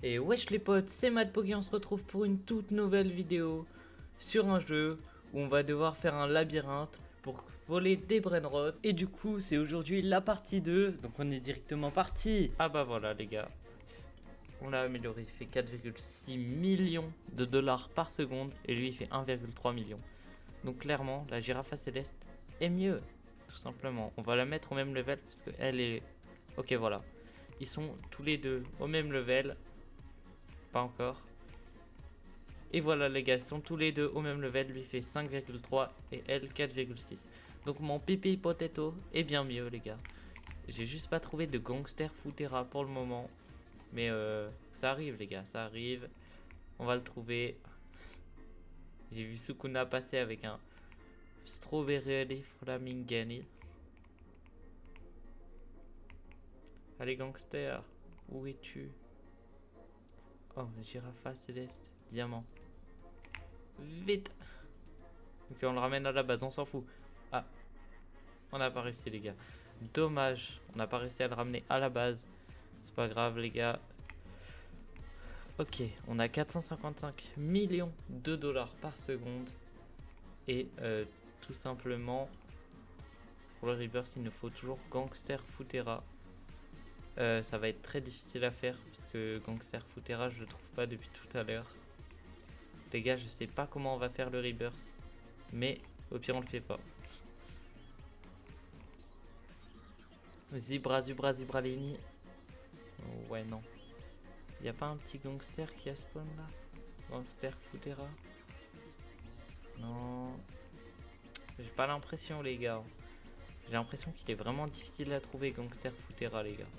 Et wesh les potes, c'est MadPoké, on se retrouve pour une toute nouvelle vidéo sur un jeu où on va devoir faire un labyrinthe pour voler des brainrots. Et du coup, c'est aujourd'hui la partie 2, donc on est directement parti. Ah bah voilà les gars, on l'a amélioré, il fait 4,6 millions de dollars par seconde et lui il fait 1,3 million. Donc clairement, la girafe à céleste est mieux, tout simplement. On va la mettre au même level parce qu'elle est... Ok voilà, ils sont tous les deux au même level. Pas encore. Et voilà les gars, ils sont tous les deux au même level, lui fait 5,3 et elle 4,6. Donc mon pipi potato est bien mieux les gars. J'ai juste pas trouvé de gangster Futera pour le moment. Mais ça arrive les gars, ça arrive. On va le trouver. J'ai vu Sukuna passer avec un Strawberry Flamingani. Allez gangster, où es-tu? Oh, girafe céleste, diamant. Vite. Ok, on le ramène à la base, on s'en fout. Ah, on n'a pas réussi les gars. Dommage, on n'a pas réussi à le ramener à la base. C'est pas grave les gars. Ok, on a 455 millions de dollars par seconde. Et tout simplement, pour le reverse, il nous faut toujours Gangster Futera. Ça va être très difficile à faire, puisque Gangster Futera, je le trouve pas depuis tout à l'heure. Les gars, je sais pas comment on va faire le reverse. Mais au pire, on le fait pas. Zebra, Zebra, Zebralini. Oh, ouais, non. Y a pas un petit gangster qui a spawn là? Gangster Futera? Non. J'ai pas l'impression les gars. J'ai l'impression qu'il est vraiment difficile à trouver Gangster Futera les gars.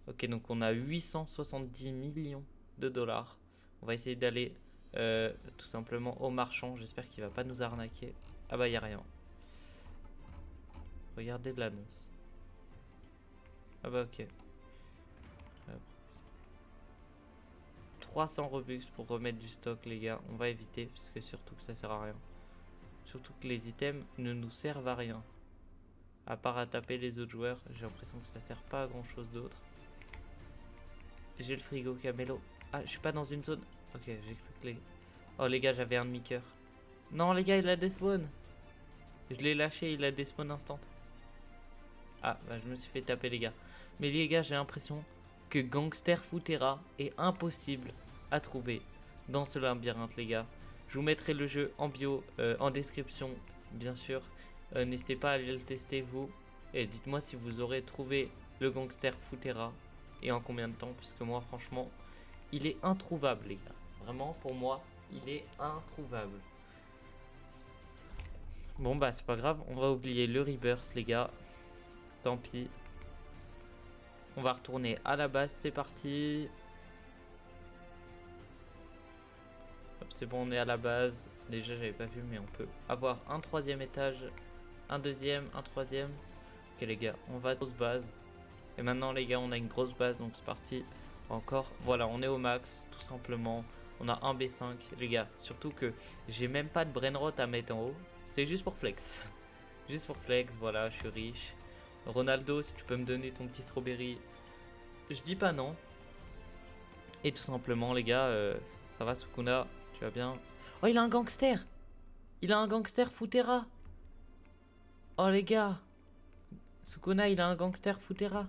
Ok, donc on a 870 millions de dollars. On va essayer d'aller tout simplement au marchand. J'espère qu'il va pas nous arnaquer. Ah bah y a rien. Regardez de l'annonce. Ah bah ok. 300 Robux pour remettre du stock les gars. On va éviter parce que surtout que ça sert à rien. Surtout que les items ne nous servent à rien. À part à taper les autres joueurs, j'ai l'impression que ça sert pas à grand chose d'autre. J'ai le frigo Camelo. Ah, je suis pas dans une zone. Ok, j'ai cru que les... Oh les gars, j'avais un demi-coeur. Non les gars, il a despawn. Je l'ai lâché, il a despawn instant. Ah, bah je me suis fait taper les gars. Mais les gars, j'ai l'impression que Gangster Futera est impossible à trouver dans ce labyrinthe les gars. Je vous mettrai le jeu en bio, en description, bien sûr. N'hésitez pas à aller le tester vous. Et dites-moi si vous aurez trouvé le Gangster Futera et en combien de temps. Puisque moi, franchement, il est introuvable les gars. Vraiment, pour moi, il est introuvable. Bon bah c'est pas grave, on va oublier le Rebirth les gars. Tant pis. On va retourner à la base, c'est parti. C'est bon, on est à la base. Déjà, j'avais pas vu, mais on peut avoir un troisième étage, un deuxième, un troisième. Ok, les gars, on va à grosse base. Et maintenant, les gars, on a une grosse base, donc c'est parti. Encore, voilà, on est au max, tout simplement. On a un B5, les gars. Surtout que j'ai même pas de brainrot à mettre en haut. C'est juste pour flex. Juste pour flex, voilà, je suis riche. Ronaldo, si tu peux me donner ton petit strawberry, je dis pas non. Et tout simplement, les gars, ça va, Sukuna? Tu vas bien? Oh, il a un gangster! Il a un gangster Futera! Oh, les gars! Sukuna, il a un gangster Futera!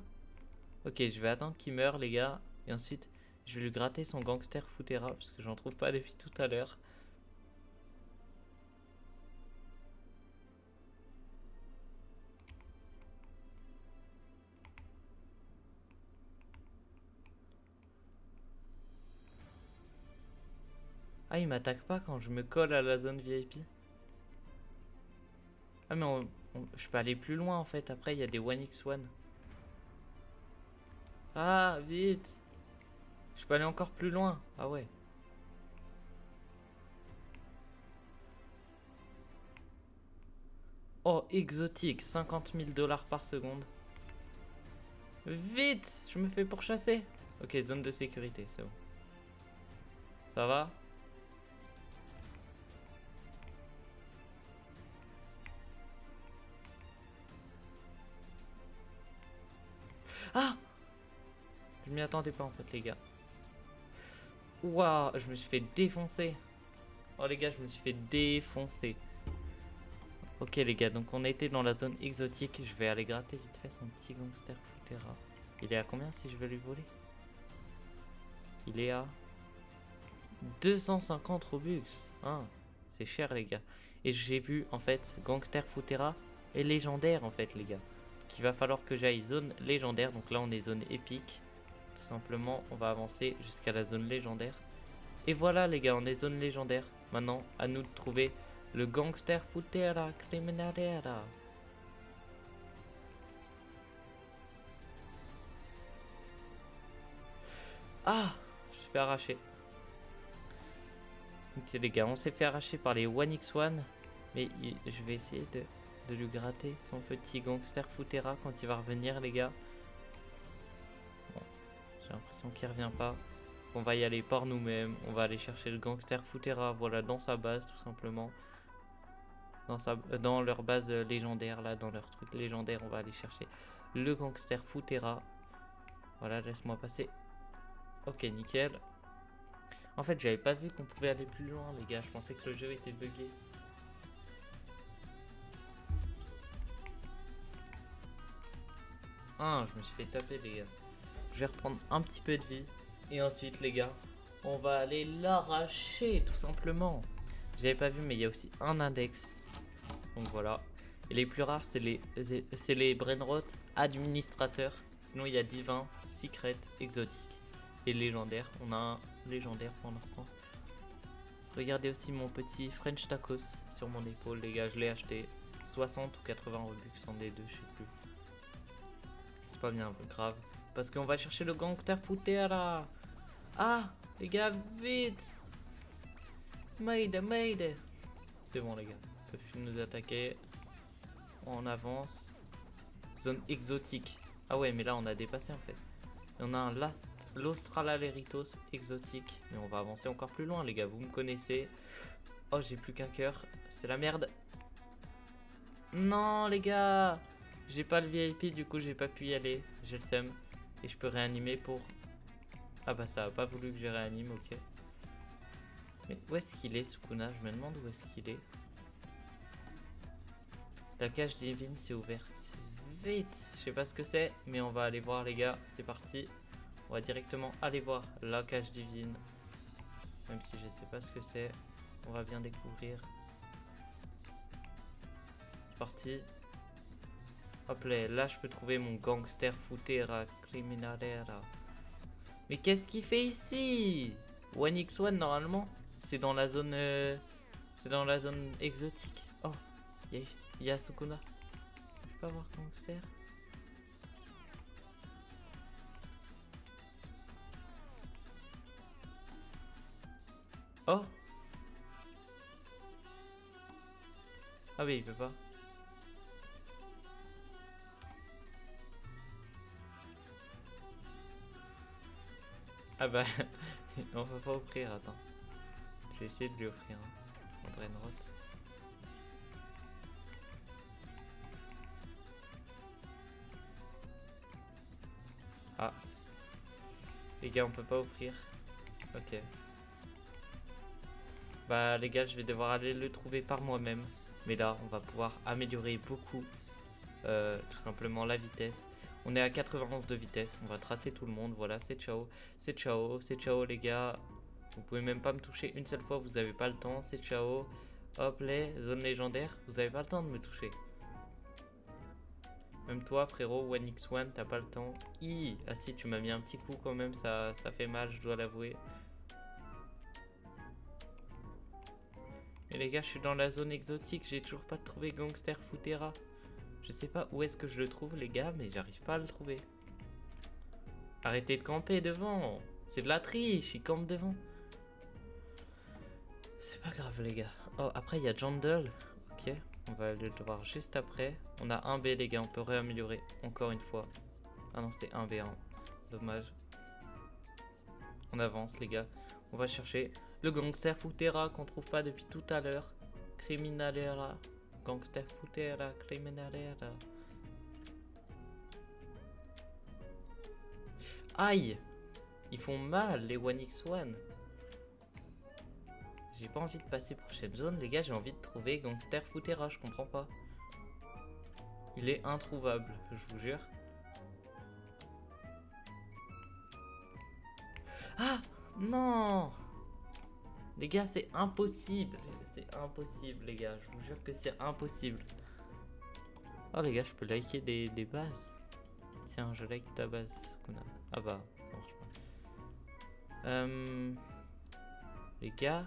Ok, je vais attendre qu'il meure, les gars. Et ensuite, je vais lui gratter son gangster Futera. Parce que j'en trouve pas depuis tout à l'heure. Ah, il m'attaque pas quand je me colle à la zone VIP. Ah, mais je peux aller plus loin en fait. Après, il y a des 1x1. Ah, vite! Je peux aller encore plus loin. Ah ouais. Oh, exotique, 50 000 dollars par seconde. Vite, je me fais pourchasser. Ok, zone de sécurité, c'est bon. Ça va? Ah! Je m'y attendais pas en fait, les gars. Waouh, je me suis fait défoncer. Oh les gars, je me suis fait défoncer. Ok les gars, donc on était dans la zone exotique. Je vais aller gratter vite fait son petit gangster Futera. Il est à combien si je veux lui voler? Il est à 250 Robux. Hein, c'est cher les gars. Et j'ai vu en fait gangster Futera et légendaire en fait les gars. Qu'il va falloir que j'aille zone légendaire. Donc là on est zone épique. Tout simplement on va avancer jusqu'à la zone légendaire. Et voilà les gars, on est zone légendaire. Maintenant à nous de trouver le gangster Futera Criminalera. Ah, je suis fait arracher. Ok les gars, on s'est fait arracher par les 1x1. Mais je vais essayer de lui gratter son petit gangster Futera quand il va revenir les gars. Bon, j'ai l'impression qu'il revient pas. On va y aller par nous-mêmes. On va aller chercher le gangster Futera, voilà, dans sa base tout simplement. Dans leur base légendaire, là, dans leur truc légendaire, on va aller chercher le gangster Futera. Voilà, laisse-moi passer. Ok, nickel. En fait, j'avais pas vu qu'on pouvait aller plus loin, les gars. Je pensais que le jeu était buggé. Ah, je me suis fait taper, les gars. Je vais reprendre un petit peu de vie. Et ensuite, les gars, on va aller l'arracher, tout simplement. J'avais pas vu, mais il y a aussi un index. Donc voilà. Et les plus rares, c'est les Brainrot administrateurs. Sinon, il y a divin, secret, exotique et légendaire. On a un légendaire pour l'instant. Regardez aussi mon petit French tacos sur mon épaule, les gars. Je l'ai acheté 60 ou 80 Robux, un des deux, je sais plus. C'est pas bien grave. Parce qu'on va chercher le gangster Futera. Ah, les gars, vite. Made. C'est bon, les gars. Ils peuvent plus nous attaquer. On avance. Zone exotique. Ah ouais, mais là, on a dépassé, en fait. Et on a un l'Australaritos exotique. Mais on va avancer encore plus loin, les gars. Vous me connaissez. Oh, j'ai plus qu'un cœur. C'est la merde. Non, les gars. J'ai pas le VIP, du coup, j'ai pas pu y aller. J'ai le seum. Et je peux réanimer pour... Ah bah, ça a pas voulu que je réanime, ok. Mais où est-ce qu'il est, Sukuna? Je me demande où est-ce qu'il est. La cage divine s'est ouverte. Vite. Je sais pas ce que c'est, mais on va aller voir, les gars. C'est parti. On va directement aller voir la cage divine. Même si je sais pas ce que c'est. On va bien découvrir. C'est parti. Hop là, je peux trouver mon gangster Futera Criminalera. Mais qu'est-ce qu'il fait ici? 1x1 normalement. C'est dans la zone c'est dans la zone exotique. Oh, il y a Sukuna. Je peux avoir gangster. Oh. Ah oui, il peut pas. Ah bah, on peut pas offrir, attends. J'ai essayé de lui offrir un Brainrot. Ah. Les gars, on peut pas offrir. Ok. Bah les gars, je vais devoir aller le trouver par moi-même. Mais là, on va pouvoir améliorer beaucoup tout simplement la vitesse. On est à 91 de vitesse, on va tracer tout le monde, voilà, c'est ciao, c'est ciao, c'est ciao les gars. Vous pouvez même pas me toucher une seule fois, vous avez pas le temps, c'est ciao. Hop les zones légendaires, vous avez pas le temps de me toucher. Même toi frérot, 1x1, t'as pas le temps. Ah si, tu m'as mis un petit coup quand même, ça fait mal, je dois l'avouer. Et les gars, je suis dans la zone exotique, j'ai toujours pas trouvé gangster Futera. Je sais pas où est-ce que je le trouve les gars, mais j'arrive pas à le trouver. Arrêtez de camper devant. C'est de la triche, il campe devant. C'est pas grave les gars. Oh, après il y a Jandal. Ok, on va aller le voir juste après. On a un B les gars, on peut réaméliorer encore une fois. Ah non, c'est un B1. Dommage. On avance les gars. On va chercher le gangster Futera qu'on trouve pas depuis tout à l'heure. Criminalera. Gangster Futera, Criminalera. Aïe! Ils font mal les 1x1. J'ai pas envie de passer prochaine zone, les gars. J'ai envie de trouver Gangster Futera. Je comprends pas. Il est introuvable, je vous jure. Ah non! Les gars, c'est impossible. C'est impossible, les gars. Je vous jure que c'est impossible. Oh, les gars, je peux liker des bases. Tiens, je like ta base. Qu'on a... Ah bah, ça marche pas. Les gars,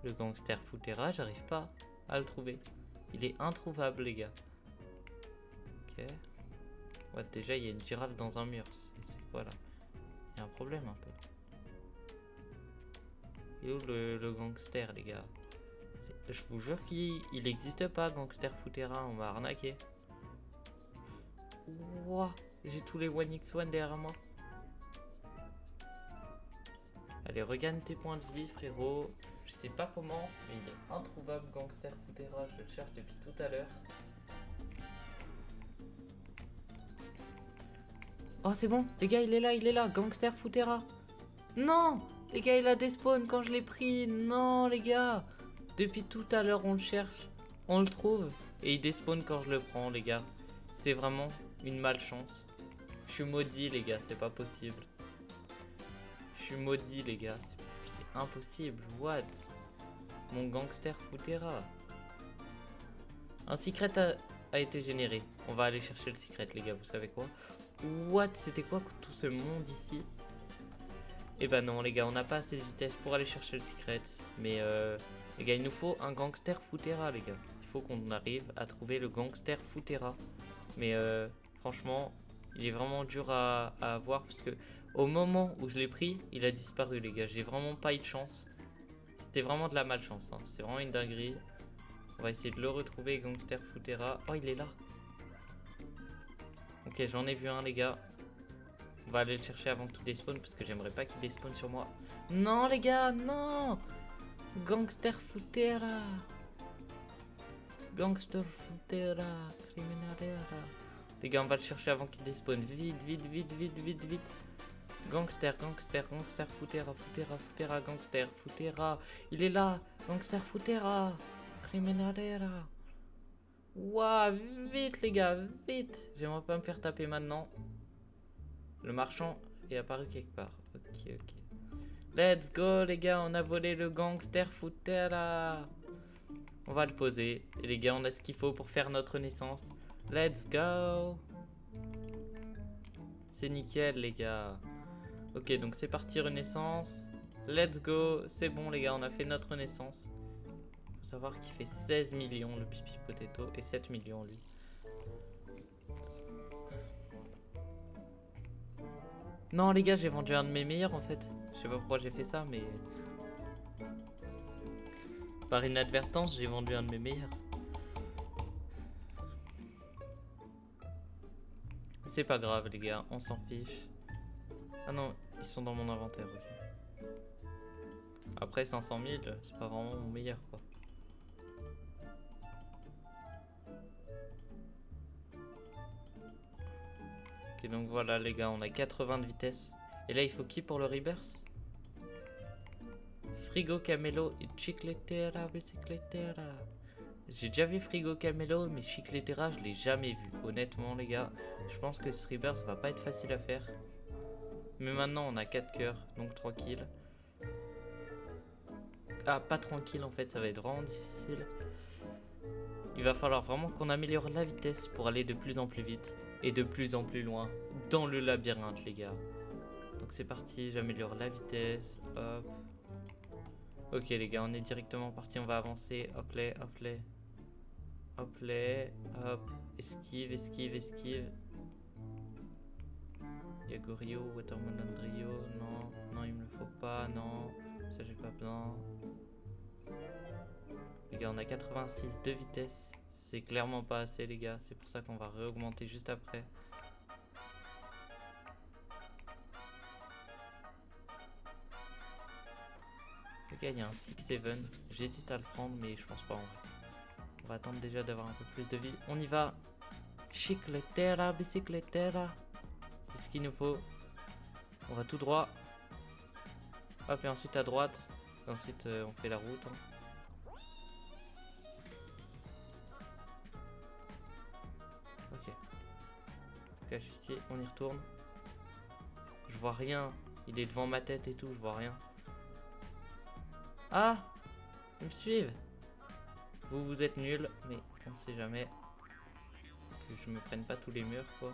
le Gangster Futera, j'arrive pas à le trouver. Il est introuvable, les gars. Ok. Ouais, déjà, il y a une girafe dans un mur. C'est quoi là? Il y a un problème un peu. Et où le gangster, les gars? Je vous jure qu'il n'existe pas, Gangster Futera. On m'a arnaqué. Wouah, j'ai tous les 1x1 derrière moi. Allez, regagne tes points de vie, frérot. Je sais pas comment, mais il est introuvable, Gangster Futera. Je le cherche depuis tout à l'heure. Oh, c'est bon, les gars, il est là, Gangster Futera. Non, les gars, il a despawn quand je l'ai pris. Non, les gars. Depuis tout à l'heure, on le cherche. On le trouve. Et il despawn quand je le prends, les gars. C'est vraiment une malchance. Je suis maudit, les gars, c'est pas possible. Je suis maudit, les gars. C'est impossible. What? Mon Gangster Futera. Un secret a été généré. On va aller chercher le secret, les gars. Vous savez quoi? What? C'était quoi tout ce monde ici? Eh ben non, les gars, on n'a pas assez de vitesse pour aller chercher le secret. Mais les gars, il nous faut un Gangster Futera, les gars. Il faut qu'on arrive à trouver le Gangster Futera. Mais franchement, il est vraiment dur à avoir parce que au moment où je l'ai pris, il a disparu, les gars. J'ai vraiment pas eu de chance. C'était vraiment de la malchance, hein. C'est vraiment une dinguerie. On va essayer de le retrouver, Gangster Futera. Oh, il est là. Ok, j'en ai vu un, les gars. On va aller le chercher avant qu'il despawn parce que j'aimerais pas qu'il despawn sur moi. Non, les gars, non! Gangster Futera. Gangster Futera. Criminalera. Les gars, on va le chercher avant qu'il despawn. Vite, vite, vite, vite, vite, vite. Gangster, Gangster, Gangster Futera, Futera, Futera, Gangster Futera. Il est là. Gangster Futera. Criminalera. Waouh, vite, les gars, vite. J'aimerais pas me faire taper maintenant. Le marchand est apparu quelque part. Ok, ok. Let's go, les gars, on a volé le Gangster Futera. On va le poser. Et les gars, on a ce qu'il faut pour faire notre naissance. Let's go. C'est nickel, les gars. Ok, donc c'est parti, renaissance. Let's go. C'est bon, les gars, on a fait notre renaissance. Faut savoir qu'il fait 16 millions, le Pipi Potato, et 7 millions, lui. Non, les gars, j'ai vendu un de mes meilleurs, en fait. Je sais pas pourquoi j'ai fait ça, mais... par inadvertance, j'ai vendu un de mes meilleurs. C'est pas grave, les gars, on s'en fiche. Ah non, ils sont dans mon inventaire, ok. Après 500 000, c'est pas vraiment mon meilleur, quoi. Ok, donc voilà, les gars, on a 80 de vitesse. Et là, il faut qui pour le rebirth? Frigo Camelo et Chicletera, Bicicletera. J'ai déjà vu Frigo Camelo, mais Chicletera, je l'ai jamais vu. Honnêtement, les gars, je pense que ce rebirth va pas être facile à faire. Mais maintenant, on a 4 cœurs, donc tranquille. Ah, pas tranquille en fait, ça va être vraiment difficile. Il va falloir vraiment qu'on améliore la vitesse pour aller de plus en plus vite et de plus en plus loin dans le labyrinthe, les gars. Donc c'est parti, j'améliore la vitesse. Hop. Ok, les gars, on est directement parti, on va avancer. Hop là, hop là. Hop là, hop. Esquive, esquive, esquive. Yagorio, Watermelon Rio. Non, non, il me le faut pas, non. Ça, j'ai pas besoin. Les gars, on a 86 de vitesse. C'est clairement pas assez, les gars. C'est pour ça qu'on va réaugmenter juste après. Les gars, il y a un 6-7. J'hésite à le prendre, mais je pense pas en vrai. On va attendre déjà d'avoir un peu plus de vie. On y va. Chicletera, bicicletera. C'est ce qu'il nous faut. On va tout droit. Hop, et ensuite à droite. Et ensuite, on fait la route. Hein. se cache ici, on y retourne. Je vois rien. Il est devant ma tête et tout, je vois rien. Ah! Ils me suivent. Vous êtes nuls, mais on sait jamais. Que je me prenne pas tous les murs, quoi.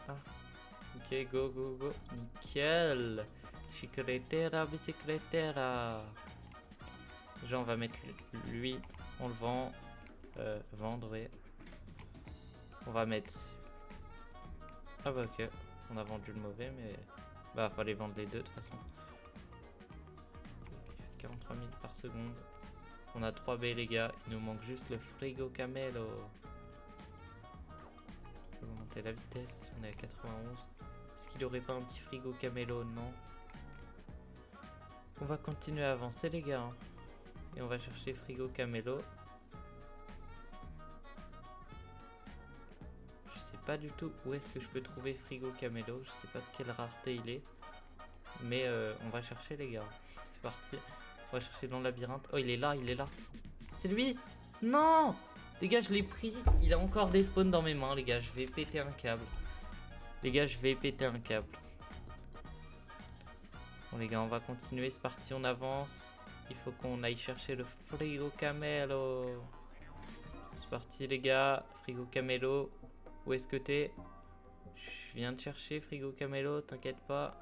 Ah. Ok, go, go, go. Nickel. Chicletera, bicicletera. Déjà, on va mettre lui. On le vend. Vendre, ouais. On va mettre... Ah bah ok. On a vendu le mauvais, mais... Bah, fallait vendre les deux, de toute façon. 43 000 par seconde. On a 3 B, les gars. Il nous manque juste le frigo camelo. Je vais monter la vitesse. On est à 91. Est-ce qu'il aurait pas un petit frigo camelo? Non. On va continuer à avancer, les gars. Et on va chercher frigo camelo. Je sais pas du tout où est-ce que je peux trouver frigo camelo. Je sais pas de quelle rareté il est. Mais on va chercher, les gars. C'est parti. On va chercher dans le labyrinthe. Oh, il est là, il est là. C'est lui! Non! Les gars, je l'ai pris. Il a encore des spawns dans mes mains, les gars. Je vais péter un câble. Les gars, je vais péter un câble. Bon, les gars, on va continuer. C'est parti, on avance. Il faut qu'on aille chercher le frigo camelo. C'est parti, les gars. Frigo camelo. Où est-ce que t'es? Je viens de chercher frigo camelo, t'inquiète pas.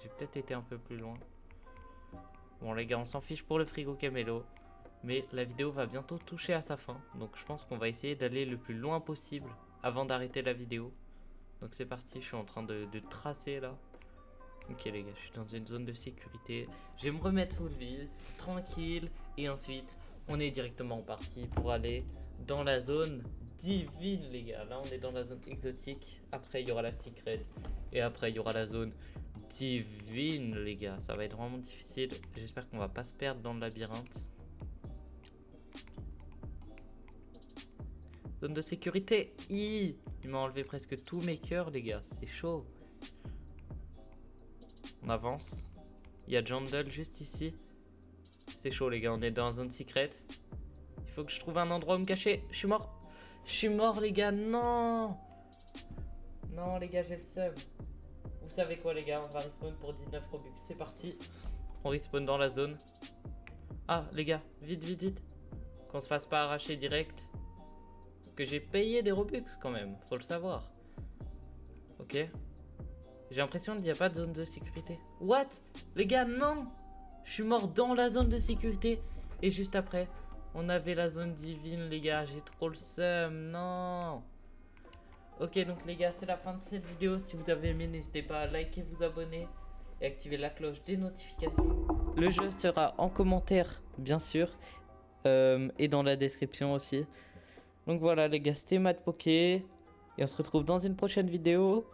J'ai peut-être été un peu plus loin. Bon, les gars, on s'en fiche pour le frigo camelo. Mais la vidéo va bientôt toucher à sa fin. Donc je pense qu'on va essayer d'aller le plus loin possible avant d'arrêter la vidéo. Donc c'est parti, je suis en train de tracer là. Ok les gars, je suis dans une zone de sécurité. Je vais me remettre full vie, tranquille. Et ensuite, on est directement parti pour aller dans la zone divine les gars. Là on est dans la zone exotique. Après il y aura la secret. Et après il y aura la zone divine les gars. Ça va être vraiment difficile. J'espère qu'on va pas se perdre dans le labyrinthe. Zone de sécurité. Il m'a enlevé presque tous mes cœurs, les gars. C'est chaud. On avance. Il y a Jandel juste ici. C'est chaud, les gars. On est dans la zone secrète. Il faut que je trouve un endroit où me cacher. Je suis mort. Je suis mort, les gars. Non. Non, les gars, j'ai le seum. Vous savez quoi, les gars? On va respawn pour 19 Robux. C'est parti. On respawn dans la zone. Ah, les gars. Vite, vite, vite. Qu'on se fasse pas arracher direct. Parce que j'ai payé des Robux quand même, faut le savoir. Ok. J'ai l'impression qu'il n'y a pas de zone de sécurité. What? Les gars, non! Je suis mort dans la zone de sécurité. Et juste après, on avait la zone divine, les gars. J'ai trop le seum, non! Ok, donc les gars, c'est la fin de cette vidéo. Si vous avez aimé, n'hésitez pas à liker, vous abonner et activer la cloche des notifications. Le jeu sera en commentaire, bien sûr. Et dans la description aussi. Donc voilà les gars, c'était MadPoké. Et on se retrouve dans une prochaine vidéo.